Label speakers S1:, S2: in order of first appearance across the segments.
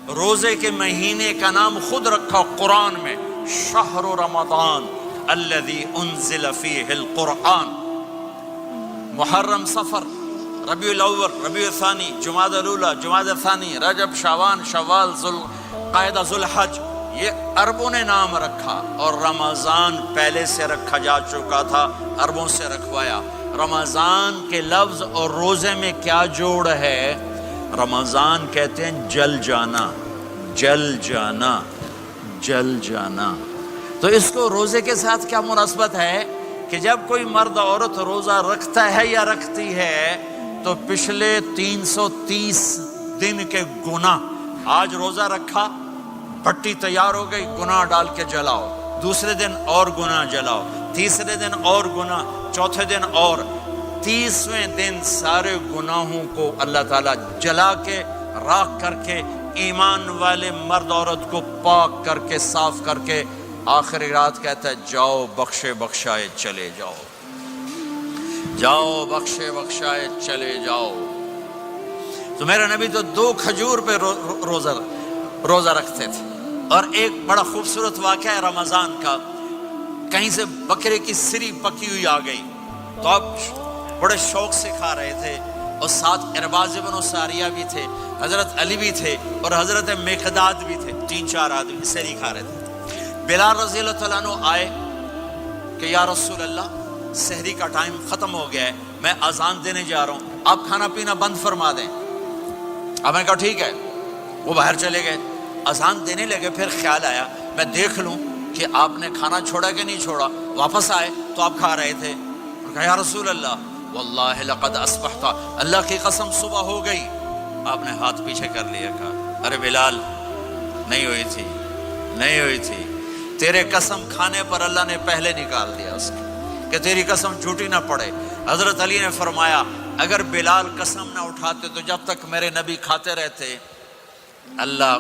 S1: روزے کے مہینے کا نام خود رکھا قرآن میں، شہر رمضان الذی انزل فیہ القرآن۔ محرم، صفر، ربیع الاول، ربیع الثانی، جمادی الاولی، جمادی الثانی، رجب، شعبان، شوال، ذوالقعدہ، ذوالحج، یہ عربوں نے نام رکھا، اور رمضان پہلے سے رکھا جا چکا تھا، عربوں سے رکھوایا۔ رمضان کے لفظ اور روزے میں کیا جوڑ ہے؟ رمضان کہتے ہیں جل جانا، جل جانا، جل جانا۔ تو اس کو روزے کے ساتھ کیا مناسبت ہے کہ جب کوئی مرد عورت روزہ رکھتا ہے یا رکھتی ہے تو پچھلے 330 دن کے گناہ، آج روزہ رکھا، بھٹی تیار ہو گئی، گناہ ڈال کے جلاؤ، دوسرے دن اور گناہ جلاؤ، تیسرے دن اور گناہ، چوتھے دن اور، 30ویں دن سارے گناہوں کو اللہ تعالیٰ جلا کے، راکھ کر کے، ایمان والے مرد عورت کو پاک کر کے، صاف کر کے، آخری رات کہتا ہے جاؤ بخشے بخشائے چلے جاؤ، جاؤ بخشے بخشائے چلے جاؤ۔ تو میرا نبی تو 2 کھجور پہ روزہ رکھتے تھے۔ اور ایک بڑا خوبصورت واقعہ ہے رمضان کا، کہیں سے بکرے کی سری پکی ہوئی آ گئی تو اب بڑے شوق سے کھا رہے تھے، اور ساتھ ارباز بن ساریہ بھی تھے، حضرت علی بھی تھے، اور حضرت مقداد بھی تھے، 3-4 آدمی سری کھا رہے تھے۔ بلال رضی اللہ تعالیٰ عنہ آئے کہ یا رسول اللہ سحری کا ٹائم ختم ہو گیا ہے، میں اذان دینے جا رہا ہوں، آپ کھانا پینا بند فرما دیں۔ اب میں کہا ٹھیک ہے، وہ باہر چلے گئے، اذان دینے لگے، پھر خیال آیا میں دیکھ لوں کہ آپ نے کھانا چھوڑا کہ نہیں چھوڑا۔ واپس آئے تو آپ کھا رہے تھے، کہا یا رسول اللہ واللہ لقد اصبحت، اللہ کی قسم صبح ہو گئی۔ آپ نے ہاتھ پیچھے کر لیا، کہا ارے بلال نہیں ہوئی تھی، نہیں ہوئی تھی، تیرے قسم کھانے پر اللہ نے پہلے نکال دیا اس کی، کہ تیری قسم جھوٹی نہ پڑے۔ حضرت علی نے فرمایا اگر بلال قسم نہ اٹھاتے تو جب تک میرے نبی کھاتے رہتے اللہ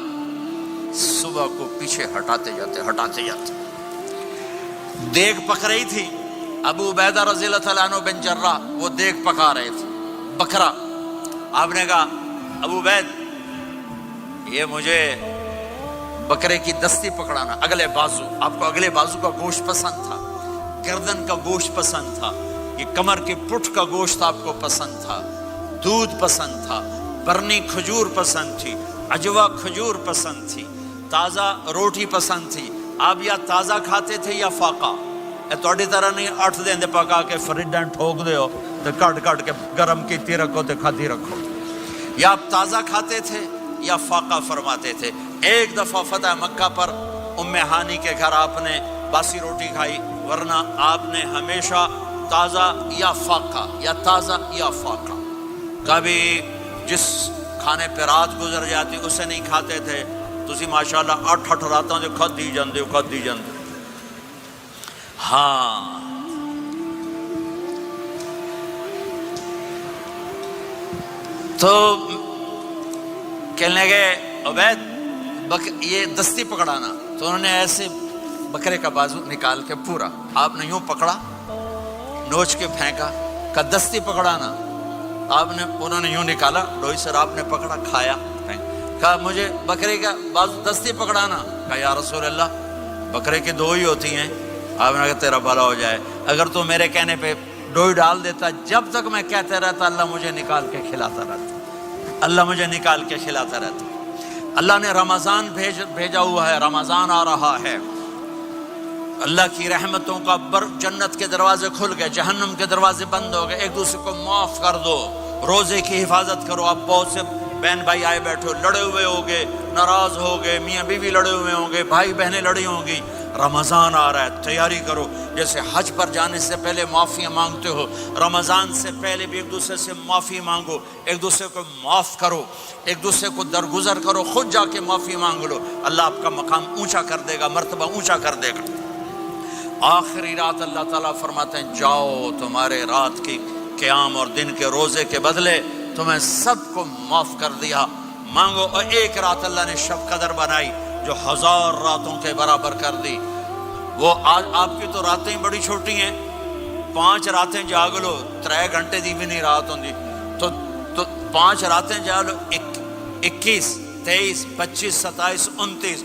S1: صبح کو پیچھے ہٹاتے جاتے۔ دیگ پک رہی تھی، ابو عبیدہ رضی اللہ تعالیٰ عنہ بن جراح وہ دیگ پکا رہے تھے، بکرا۔ آپ نے کہا ابو عبید یہ مجھے بکرے کی دستی پکڑانا، اگلے بازو، آپ کو اگلے بازو کا گوشت پسند تھا، گردن کا گوشت پسند تھا، یہ کمر کے پٹھ کا گوشت آپ کو پسند تھا، دودھ پسند تھا، برنی کھجور پسند تھی، عجوا کھجور پسند تھی، تازہ روٹی پسند تھی۔ آپ یا تازہ کھاتے تھے یا فاقہ، تھوڑی طرح نہیں 8 دن دے پکا کے فریڈاں ٹھوک دے ہو تو کٹ کے گرم کیتی رکھو تو کھاتی رکھو، یا آپ تازہ کھاتے تھے یا فاقہ فرماتے تھے۔ ایک دفعہ فتح مکہ پر ام ہانی کے گھر آپ نے باسی روٹی کھائی، ورنہ آپ نے ہمیشہ تازہ یا فاقہ، یا تازہ یا فاقہ، کبھی جس کھانے پہ رات گزر جاتی اسے نہیں کھاتے تھے۔ تسی ماشاءاللہ 8 راتوں جو کھدی جاندے ہو۔ ہاں تو کہنے لگے عبید یہ دستی پکڑانا، تو انہوں نے ایسے بکرے کا بازو نکال کے پورا آپ نے یوں پکڑا، نوچ کے پھینکا، کہا دستی پکڑانا، انہوں نے یوں نکالا ڈوئی سر، آپ نے پکڑا، کھایا، کہا مجھے بکرے کا بازو دستی پکڑانا، کہا یا رسول اللہ بکرے کی 2 ہی ہوتی ہیں۔ آپ نے کہا تیرا بھلا ہو جائے، اگر تو میرے کہنے پہ ڈوئی ڈال دیتا، جب تک میں کہتے رہتا اللہ مجھے نکال کے کھلاتا رہتا، اللہ مجھے نکال کے کھلاتا رہتا۔ اللہ نے رمضان بھیجا ہوا ہے، رمضان آ رہا ہے، اللہ کی رحمتوں کا جنت کے دروازے کھل گئے، جہنم کے دروازے بند ہو گئے، ایک دوسرے کو معاف کر دو، روزے کی حفاظت کرو۔ اب بہت سے بہن بھائی آئے بیٹھو، لڑے ہوئے ہوگے، ناراض ہو گئے، میاں بیوی لڑے ہوئے ہوں گے، بھائی بہنیں لڑی ہوں گی، رمضان آ رہا ہے، تیاری کرو۔ جیسے حج پر جانے سے پہلے معافیاں مانگتے ہو، رمضان سے پہلے بھی ایک دوسرے سے معافی مانگو، ایک دوسرے کو معاف کرو، ایک دوسرے کو درگزر کرو، خود جا کے معافی مانگ لو، اللہ آپ کا مقام اونچا کر دے گا، مرتبہ اونچا کر دے گا۔ آخری رات اللہ تعالیٰ فرماتے ہیں جاؤ، تمہارے رات کی قیام اور دن کے روزے کے بدلے تمہیں سب کو معاف کر دیا، مانگو۔ اور ایک رات اللہ نے شب قدر بنائی جو 1000 راتوں کے برابر کر دی۔ وہ آج آپ کی تو راتیں بڑی چھوٹی ہیں، 5 راتیں جاگ لو، 3 گھنٹے دی بھی نہیں رات ہوندی، تو 5 راتیں جاگ لو، 21 23, 25, 27, 29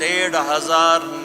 S1: 1500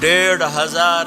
S1: 1500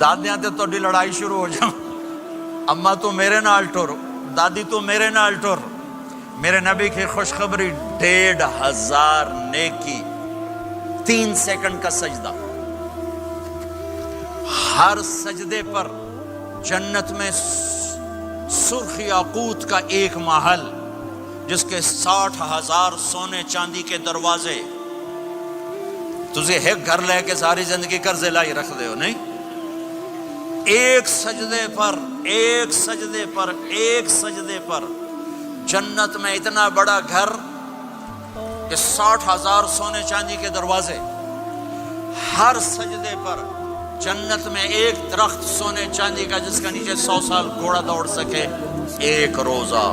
S1: دادیاں تے تہاڈی لڑائی شروع ہو جائے، اما تو میرے نال ٹر، دادی تو میرے نال ٹر۔ میرے نبی کی خوشخبری 1500 نیکی، 3 سیکنڈ کا سجدہ، ہر سجدے پر جنت میں سرخ یاقوت کا ایک محل جس کے 60,000 سونے چاندی کے دروازے۔ تجھے ایک گھر لے کے ساری زندگی قرضے لائی رکھ دے ہو نہیں؟ ایک سجدے پر، ایک سجدے پر، ایک سجدے پر جنت میں اتنا بڑا گھر کہ 60,000 سونے چاندی کے دروازے، ہر سجدے پر جنت میں ایک درخت سونے چاندی کا جس کا نیچے 100 سال گھوڑا دوڑ سکے، ایک روزہ۔